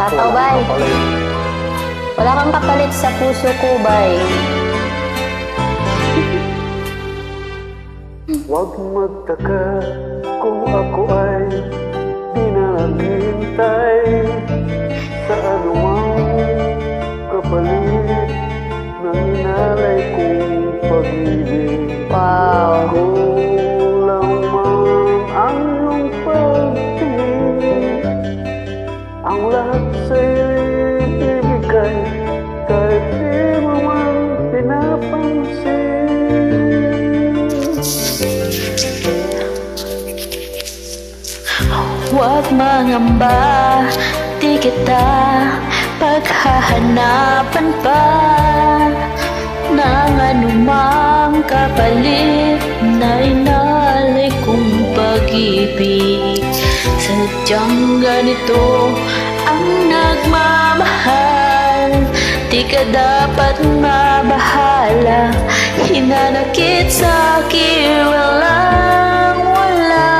Hataw, bay. Wala kang kapalit sa puso ko, bay. Huwag magtaka kung ako ay di na naghihintay sa anumang kapalit ng inalay kong pag-ibig. Wow. Kulang man ang iyong pagtingin, ang lahat sa'yo'y ibigay kahit di mo man pinapansin. Huwag mangamba, di kita paghahanapan pa ng anumang kapalit na inalay kong pag-ibig. Sadyang ganito ang nagmamahal, di ka dapat mabahala. Hinanakit sa'kin walang wala.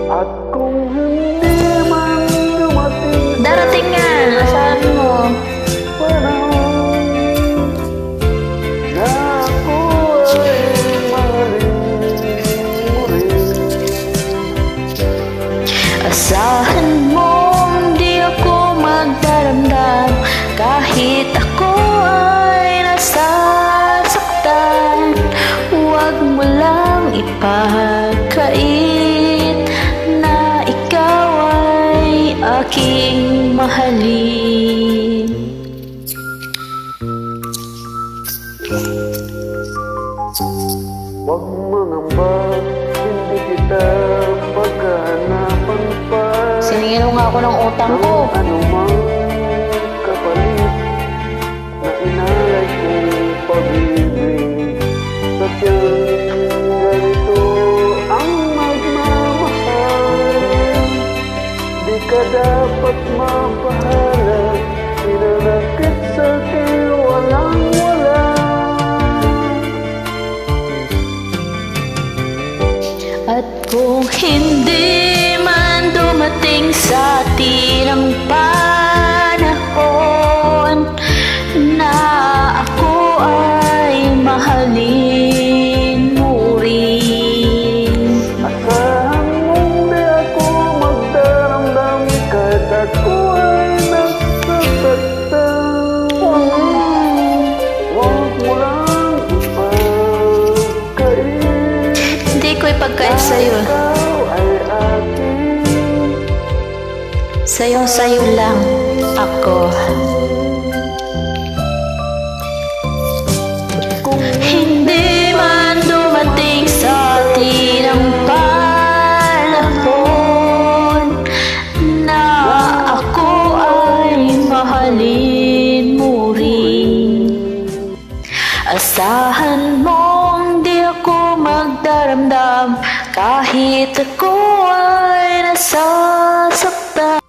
At kung hindi man dumating Darating nga, asahan mo. panahon na ako ay mahalin mo rin, Asahan mo di ako magdaramdam kahit ako ay nasasaktan. Huwag mo lang ipagkait na ikaw ay aking mahalin. huwag mangamba, hindi kita paghahanapan pa Siningin mo nga ako ng utang ko. ng anumang kapalit na inalay kong pag-ibig. Sadyang ganito ang magmamahal, di ka dapat mapahala. Pinanakit sa'kin walang wala. At kung hindi man dumating sa atin ang panahon na ako ay mahalin mo rin, Asahan mong di ako magdaramdam kahit ako ay nasasaktan. Huwag mo lang ipagkait, hindi ko ipagkait sa'yo. ikaw ay akin. Sa'yo lang ako. Hindi man dumating sa atin ang panahon na ako ay mahalin mo rin, asahan mong di ako magdaramdam kahit ako ay nasasaktan.